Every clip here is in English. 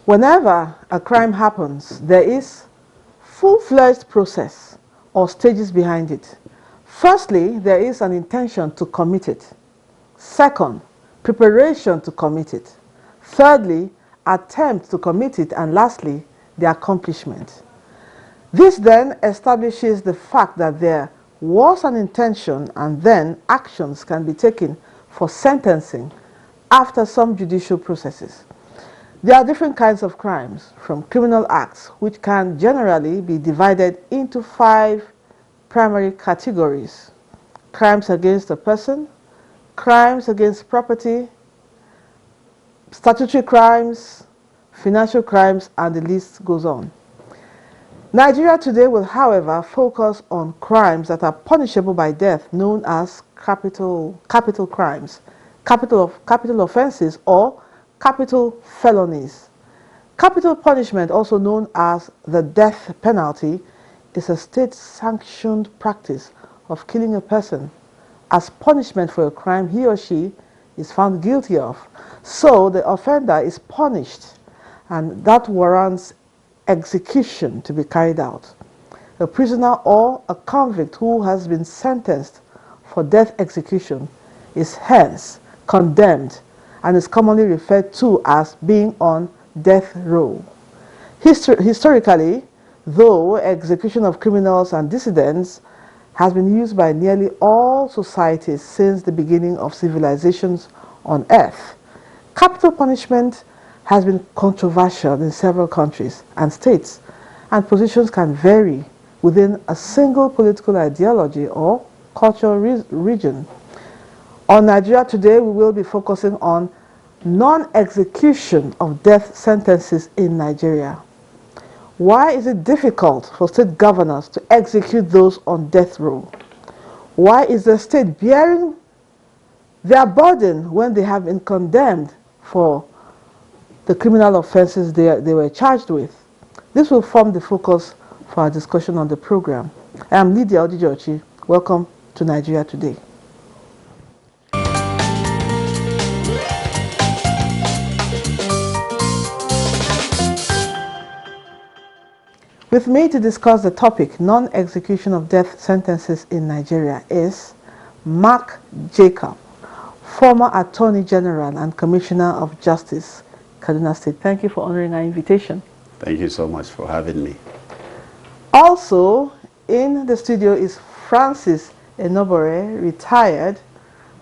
Whenever a crime happens, there is full-fledged process or stages behind it. Firstly, there is an intention to commit it. Second, preparation to commit it. Thirdly, attempt to commit it. And lastly, the accomplishment. This then establishes the fact that there was an intention and then actions can be taken for sentencing after some judicial processes. There are different kinds of crimes, from criminal acts, which can generally be divided into 5 primary categories: crimes against a person, crimes against property, statutory crimes, financial crimes, and the list goes on. Nigeria today will, however, focus on crimes that are punishable by death, known as capital crimes, capital offenses, or capital felonies. Capital punishment, also known as the death penalty, is a state-sanctioned practice of killing a person as punishment for a crime he or she is found guilty of. So the offender is punished, and that warrants execution to be carried out. A prisoner or a convict who has been sentenced for death execution is hence condemned and is commonly referred to as being on death row. Historically, though, execution of criminals and dissidents has been used by nearly all societies since the beginning of civilizations on earth, capital punishment has been controversial in several countries and states, and positions can vary within a single political ideology or cultural region. On Nigeria today, we will be focusing on non-execution of death sentences in Nigeria. Why is it difficult for state governors to execute those on death row? Why is the state bearing their burden when they have been condemned for the criminal offenses they were charged with? This will form the focus for our discussion on the program. I am Lydia Odijochi. Welcome to Nigeria Today. With me to discuss the topic, non-execution of death sentences in Nigeria, is Mark Jacob, former Attorney General and Commissioner of Justice, Kaduna State. Thank you for honoring our invitation. Thank you so much for having me. Also in the studio is Francis Enobore, retired,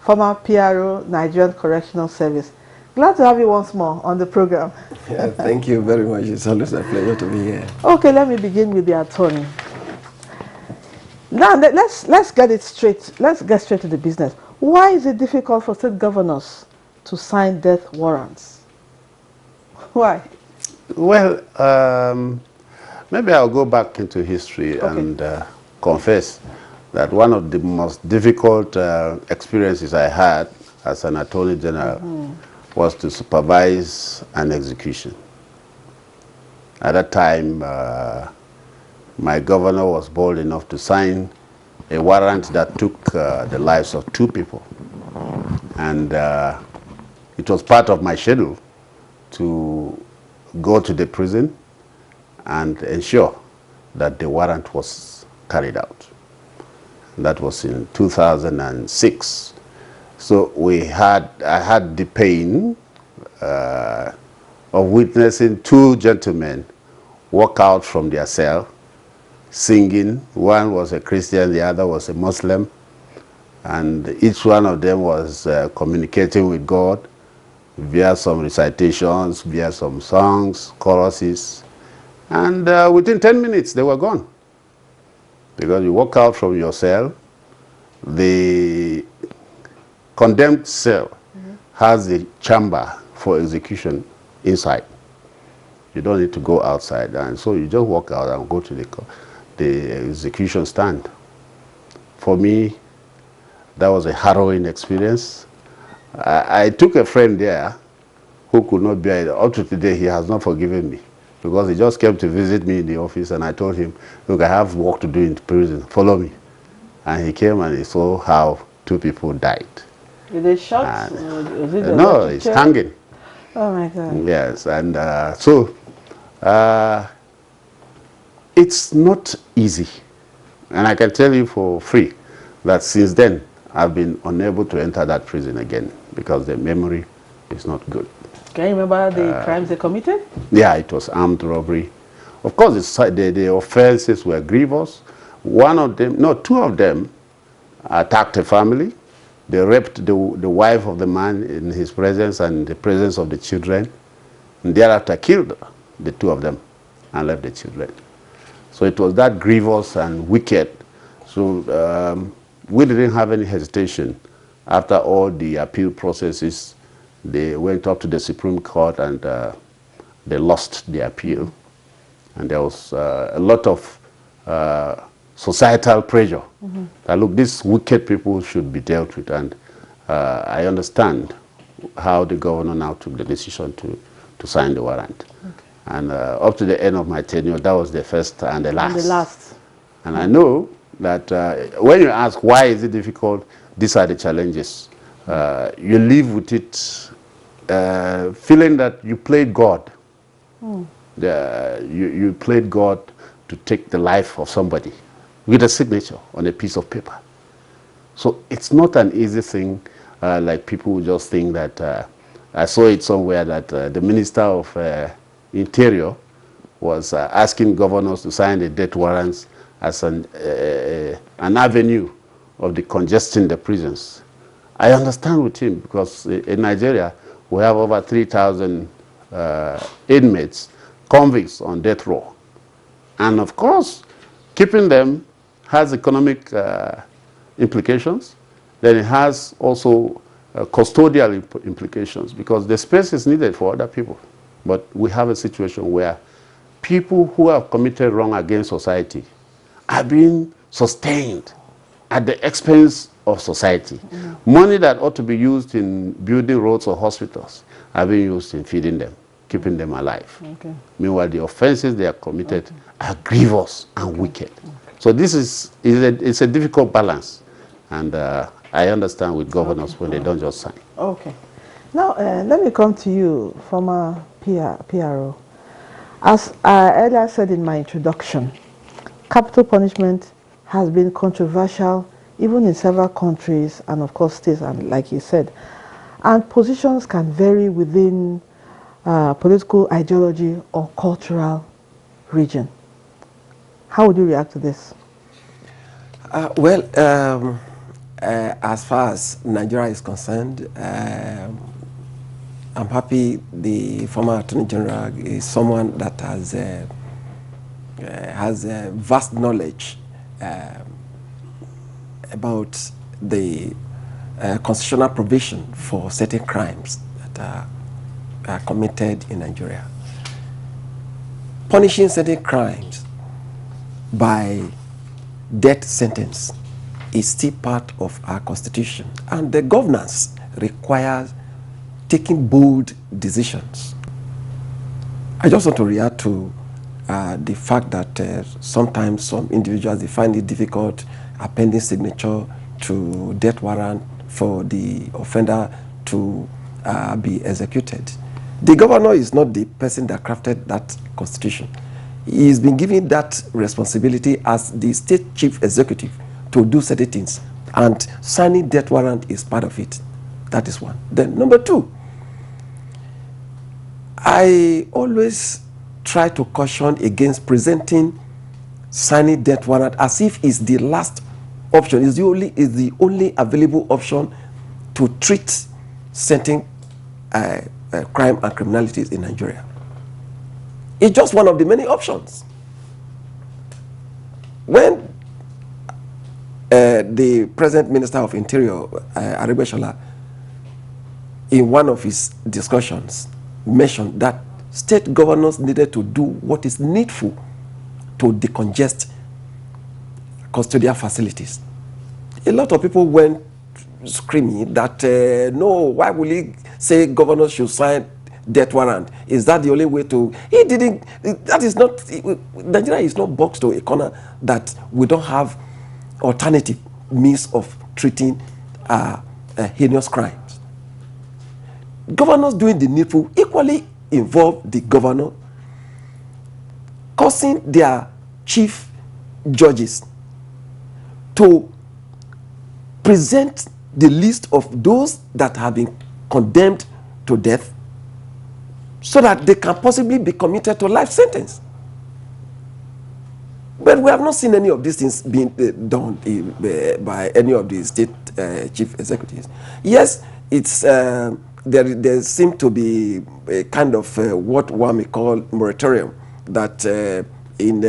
former PRO, Nigerian Correctional Service. Glad to have you once more on the program. Yeah, thank you very much. It's always a pleasure to be here. Okay, let me begin with the attorney. Now, let's get it straight. Let's get straight to the business. Why is it difficult for state governors to sign death warrants? Why? Well, maybe I'll go back into history and confess that one of the most difficult experiences I had as an Attorney General was to supervise an execution. At that time, my governor was bold enough to sign a warrant that took the lives of 2 people. And it was part of my schedule to go to the prison and ensure that the warrant was carried out. That was in 2006. So I had the pain of witnessing 2 gentlemen walk out from their cell singing. One was a Christian, the other was a Muslim, and each one of them was communicating with God via some recitations, via some songs, choruses, and within 10 minutes they were gone. Because you walk out from your cell, the condemned cell has a chamber for execution inside. You don't need to go outside, and so you just walk out and go to the execution stand. For me, that was a harrowing experience. I took a friend there who could not bear it. Up to today, he has not forgiven me, because he just came to visit me in the office, and I told him, look, I have work to do in prison, follow me. And he came and he saw how 2 people died. Were they shot? Was it no, it's hanging. Oh my God. Yes, and so uh, it's not easy. And I can tell you for free that since then, I've been unable to enter that prison again because the memory is not good. Can you remember the crimes they committed? Yeah, it was armed robbery. Of course, the offenses were grievous. One of them, no, two of them attacked a family. They raped the wife of the man in his presence and in the presence of the children. And thereafter killed the two of them and left the children. So it was that grievous and wicked. So we didn't have any hesitation. After all the appeal processes, they went up to the Supreme Court and they lost the appeal. And there was a lot of societal pressure that, look, these wicked people should be dealt with. And I understand how the governor now took the decision to sign the warrant. Okay. And up to the end of my tenure, that was the first and the last. And the last. And I know that when you ask why is it difficult, these are the challenges. You live with it feeling that you played God. You played God to take the life of somebody with a signature on a piece of paper. So it's not an easy thing, like people would just think that. I saw it somewhere that the Minister of Interior was asking governors to sign the death warrants as an avenue of decongesting the prisons. I understand with him because in Nigeria we have over 3,000 inmates, convicts on death row. And of course, keeping them has economic implications. Then it has also custodial implications because the space is needed for other people. But we have a situation where people who have committed wrong against society are being sustained at the expense of society. Money that ought to be used in building roads or hospitals are being used in feeding them, keeping them alive. Okay. Meanwhile, the offenses they are committed are grievous and wicked. So this is it's a difficult balance. And I understand with governors when they don't just sign. Okay. Now, let me come to you, former PRO. As I earlier said in my introduction, capital punishment has been controversial even in several countries and of course states, and like you said. And positions can vary within political ideology or cultural region. How would you react to this? As far as Nigeria is concerned, I'm happy the former Attorney General is someone that has vast knowledge about the constitutional provision for certain crimes that are committed in Nigeria. Punishing certain crimes by death sentence is still part of our constitution, and the governance requires taking bold decisions. I just want to react to the fact that sometimes some individuals, they find it difficult appending signature to death warrant for the offender to be executed. The governor is not the person that crafted that constitution. He's been given that responsibility as the state chief executive to do certain things, and signing death warrant is part of it. That is one. Then number two, I always try to caution against presenting signing death warrant as if it's the last option, is the only available option to treat certain crime and criminalities in Nigeria. It's just one of the many options. When the present Minister of Interior, Aregbesola, in one of his discussions, mentioned that state governors needed to do what is needful to decongest custodial facilities. A lot of people went screaming that, no, why will he say governors should sign death warrant? Is that the only way to... He didn't... That is not... Nigeria is not boxed to a corner that we don't have alternative means of treating heinous crimes. governors doing the needful equally involve the governor causing their chief judges to present the list of those that have been condemned to death so that they can possibly be commuted to life sentence. But we have not seen any of these things being done by any of the state chief executives. Yes, it's there seems to be a kind of what one may call moratorium that in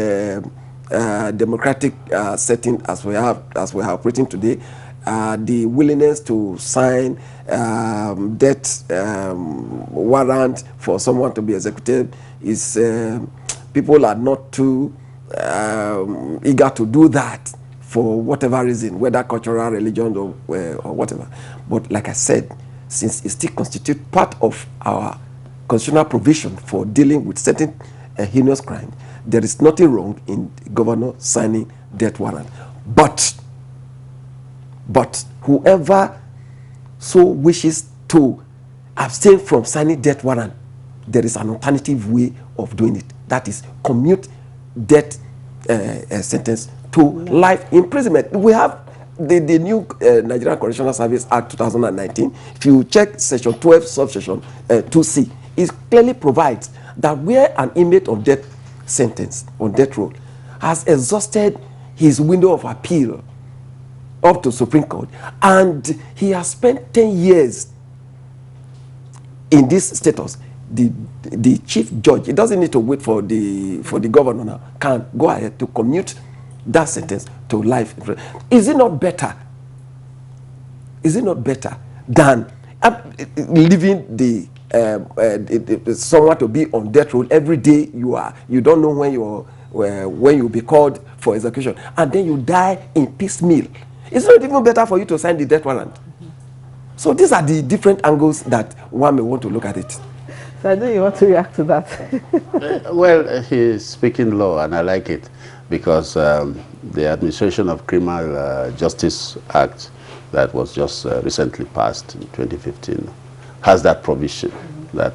democratic setting as we are operating today, the willingness to sign death warrant for someone to be executed is people are not too eager to do that for whatever reason, whether cultural, religion, or whatever. But like I said, since it still constitutes part of our constitutional provision for dealing with certain heinous crime, there is nothing wrong in the governor signing death warrant. But whoever so wishes to abstain from signing death warrant, there is an alternative way of doing it. That is commute death sentence to life imprisonment. We have the new Nigerian Correctional Service Act 2019. If you check section 12 subsection 2C, it clearly provides that where an inmate on death sentence, on death row, has exhausted his window of appeal up to Supreme Court, and he has spent 10 years in this status, the chief judge, he doesn't need to wait for the governor now, can go ahead to commute that sentence to life. Is it not better? Is it not better than leaving the someone to be on death row every day? You don't know when you'll be called for execution, and then you die in piecemeal. It's not even better for you to sign the death warrant. So these are the different angles that one may want to look at it. So I know you want to react to that. Well, he's speaking law, and I like it because the Administration of Criminal Justice Act that was just recently passed in 2015 has that provision that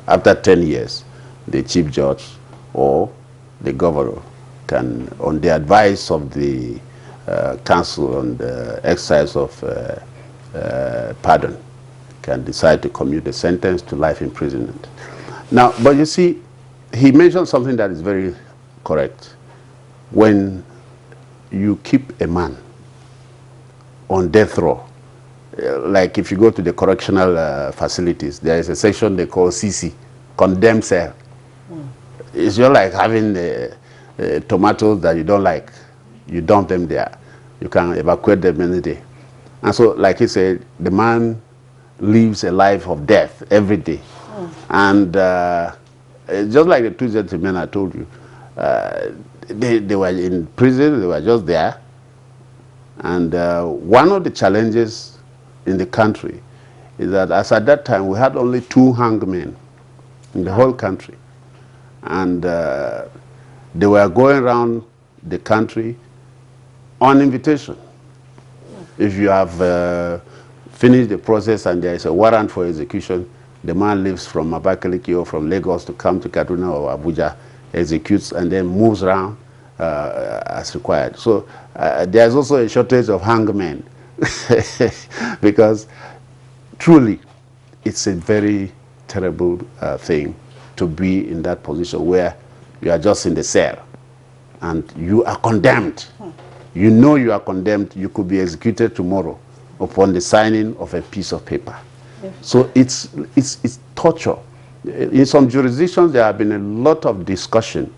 after 10 years, the chief judge or the governor can, on the advice of the council on the exercise of pardon, can decide to commute the sentence to life imprisonment. Now, but you see, he mentioned something that is very correct. When you keep a man on death row, like if you go to the correctional facilities, there is a section they call CC, condemned cell. It's just like having tomatoes that you don't like. You dump them there. You can evacuate them any day. And so, like he said, the man lives a life of death every day. And just like the two gentlemen I told you, they were in prison, they were just there. And one of the challenges in the country is that as at that time, we had only 2 hangmen in the whole country. And they were going around the country on invitation. If you have finished the process and there is a warrant for execution, the man leaves from Abakaliki or from Lagos to come to Kaduna or Abuja, executes, and then moves around as required. So there's also a shortage of hangmen because truly it's a very terrible thing to be in that position where you are just in the cell and you are condemned. You know you are condemned, you could be executed tomorrow upon the signing of a piece of paper. Yes. So it's torture. In some jurisdictions, there have been a lot of discussion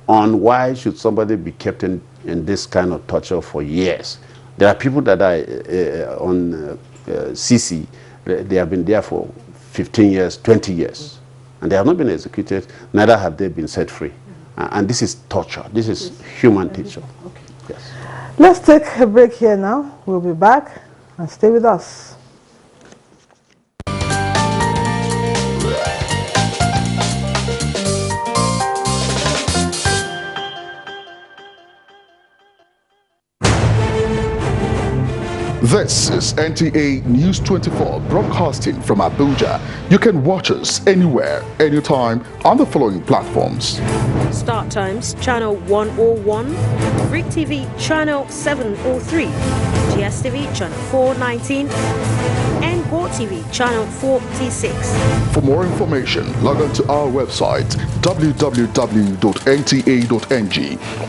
on why should somebody be kept in this kind of torture for years. There are people that are on CC, they have been there for 15 years, 20 years, and they have not been executed, neither have they been set free. And this is torture. This is human torture. Okay. Yes. Let's take a break here now. We'll be back, and stay with us. This is NTA News 24 broadcasting from Abuja. You can watch us anywhere, anytime on the following platforms. Start Times Channel 101, Freak TV Channel 703, GSTV Channel 419, and Go TV Channel 46. For more information, log on to our website www.nta.ng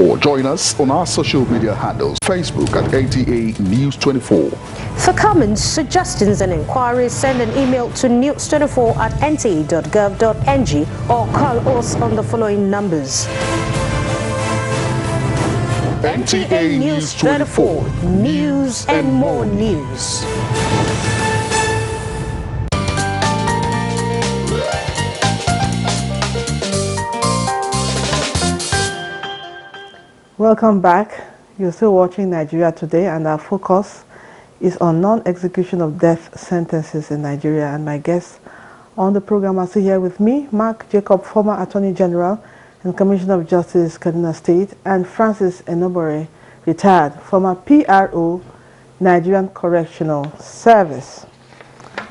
or join us on our social media handles, Facebook at NTA News 24. For comments, suggestions and inquiries, send an email to news24@nta.gov.ng or call us on the following numbers. NTA News 24, news and more news. Welcome back. You're still watching Nigeria Today, and our focus is on non-execution of death sentences in Nigeria. And my guests on the program are still here with me, Mark Jacob, former Attorney General and Commissioner of Justice, Kaduna State, and Francis Enobore, retired, former PRO, Nigerian Correctional Service.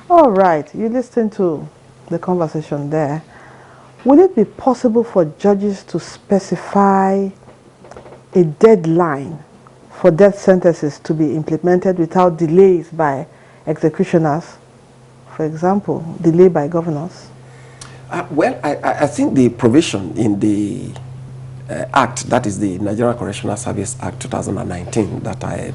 All right, you listened to the conversation there. Will it be possible for judges to specify a deadline for death sentences to be implemented without delays by executioners? For example, delay by governors? Well, I think the provision in the Act, that is the Nigerian Correctional Service Act 2019 that I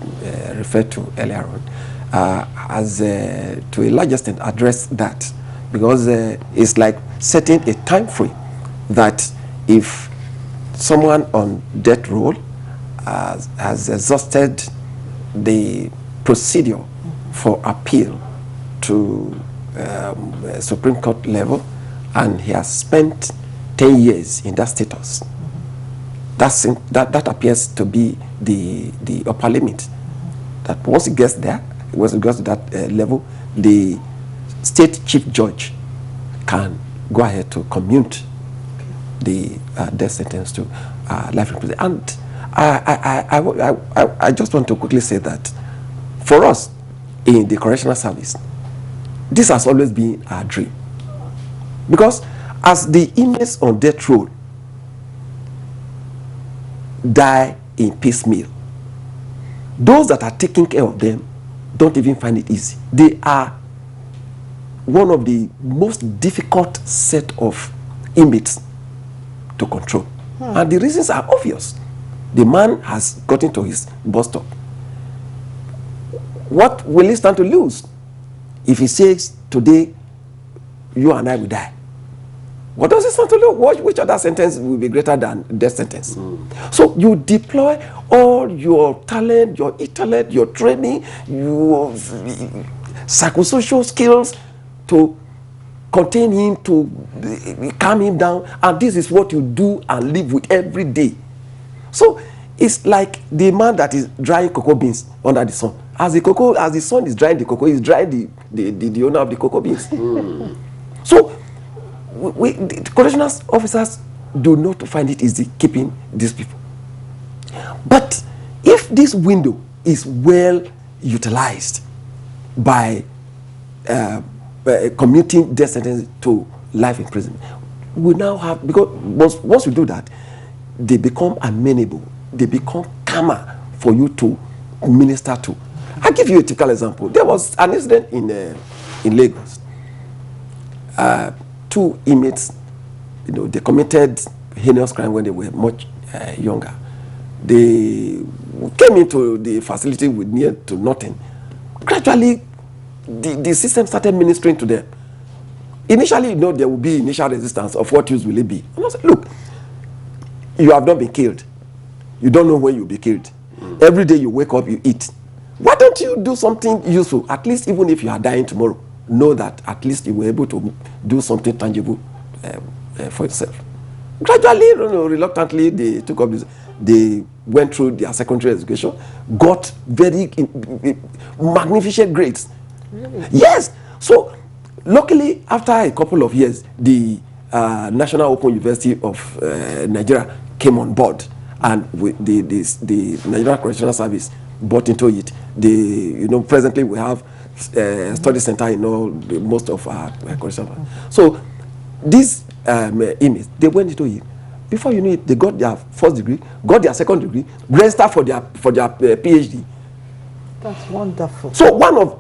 referred to earlier on, has to a large extent addressed that, because it's like setting a time frame that if someone on death row has exhausted the procedure for appeal to Supreme Court level, and he has spent 10 years in that status. That appears to be the upper limit. That once it gets there, once it gets to that level, the state chief judge can go ahead to commute the death sentence to life imprisonment. And I just want to quickly say that for us in the correctional service, this has always been our dream. Because as the inmates on death row die in piecemeal, those that are taking care of them don't even find it easy. They are one of the most difficult set of inmates to control. And the reasons are obvious. The man has gotten to his bus stop. What will he stand to lose if he says, today you and I will die? What does he stand to lose? Which other sentence will be greater than death sentence? So you deploy all your talent, your intellect, your training, your psychosocial skills to contain him, to calm him down, and this is what you do and live with every day. So it's like the man that is drying cocoa beans under the sun. As the sun is drying the cocoa, he's drying the owner of the cocoa beans. So the correctional officers do not find it easy keeping these people. But if this window is well utilized by commuting death sentence to life imprisonment, we now have, because once we do that, they become amenable, they become calmer for you to minister to. I'll give you a typical example. There was an incident in Lagos. Two inmates, they committed heinous crime when they were much younger. They came into the facility with near to nothing. Gradually, the system started ministering to them. Initially, there will be initial resistance of what use will it be. And I said, look, you have not been killed. You don't know when you'll be killed. Every day you wake up, you eat. Why don't you do something useful? At least even if you are dying tomorrow, know that at least you were able to do something tangible for yourself. Gradually, reluctantly, they took up this. They went through their secondary education, got very magnificent grades. Really? Yes. So, luckily, after a couple of years, the National Open University of Nigeria came on board, and the Nigerian Correctional Service bought into it. Presently we have study center in most of our correctional. So these inmates, they went into it. Before you know it, they got their first degree, got their second degree, registered for their PhD. That's wonderful. So one of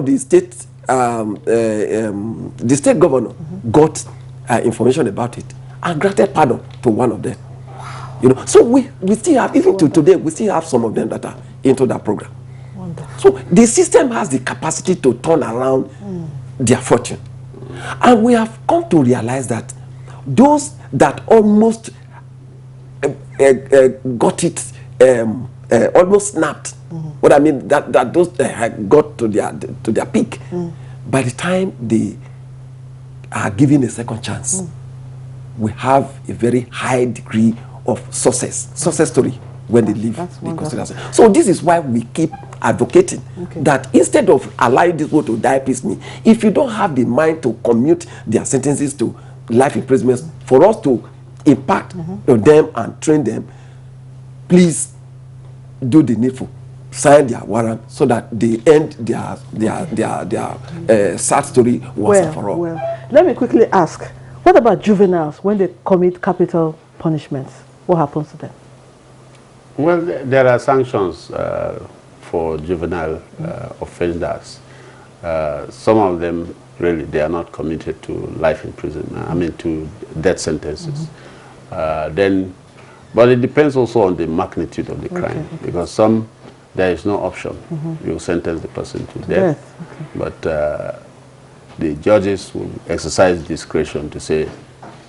the state the state governor got information about it and granted pardon to one of them. Wow. So we still have, even to today, we still have some of them that are into that program. Wonderful. So the system has the capacity to turn around their fortune, and we have come to realize that those that almost got it. Almost snapped. What I mean that those got to their peak. By the time they are given a second chance, we have a very high degree of success story when they leave the consideration. So this is why we keep advocating that instead of allowing this people to die peacefully, if you don't have the mind to commute their sentences to life imprisonment, for us to impact on them and train them, please do the needful, sign their warrant so that they end their sad story once and for all. Well, let me quickly ask, what about juveniles when they commit capital punishments? What happens to them? Well, there are sanctions for juvenile offenders. Some of them, really, they are not committed to life imprisonment, I mean to death sentences. But it depends also on the magnitude of the crime, because some, there is no option. You sentence the person to death. But the judges will exercise discretion to say,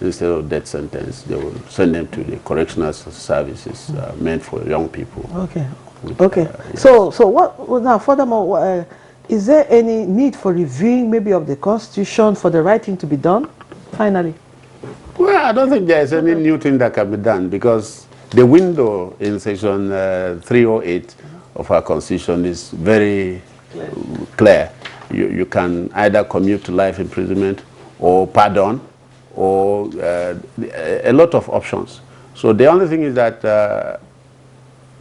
instead of death sentence, they will send them to the correctional services meant for young people. Yes. So what now? Furthermore, is there any need for reviewing maybe of the Constitution for the right thing to be done? Finally. Well, I don't think there is any new thing that can be done, because the window in section 308 of our Constitution is very clear. You can either commute to life imprisonment or pardon, or a lot of options. So the only thing is that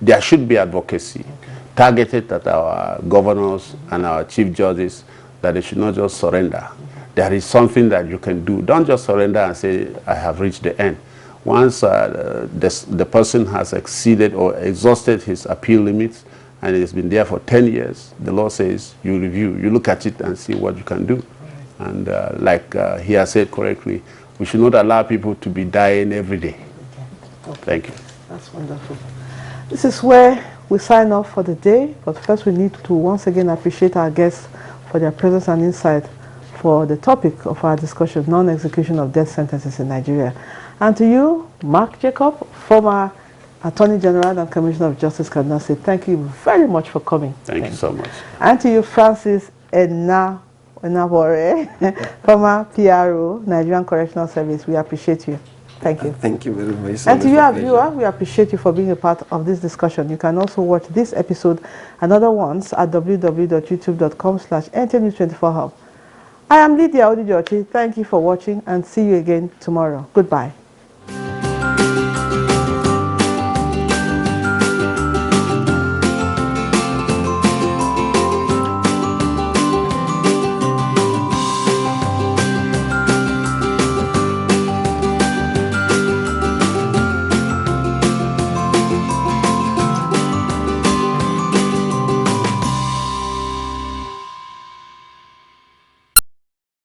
there should be advocacy targeted at our governors and our chief judges, that they should not just surrender. There is something that you can do. Don't just surrender and say, I have reached the end. Once the person has exceeded or exhausted his appeal limits and it's been there for 10 years, the law says you review, you look at it and see what you can do. And like he has said correctly, we should not allow people to be dying every day. Thank you. That's wonderful. This is where we sign off for the day, but first we need to once again appreciate our guests for their presence and insight for the topic of our discussion, non-execution of death sentences in Nigeria. And to you, Mark Jacob, former Attorney General and Commissioner of Justice, Kaduna State, thank you very much for coming. Thank you so much. And to you, Francis Enabore, former PRO, Nigerian Correctional Service, we appreciate you. Thank you. Thank you very much. And to you, our viewer, we appreciate you for being a part of this discussion. You can also watch this episode and other ones at www.youtube.com/NTNews24hub. I am Lydia Odijochi. Thank you for watching and see you again tomorrow. Goodbye.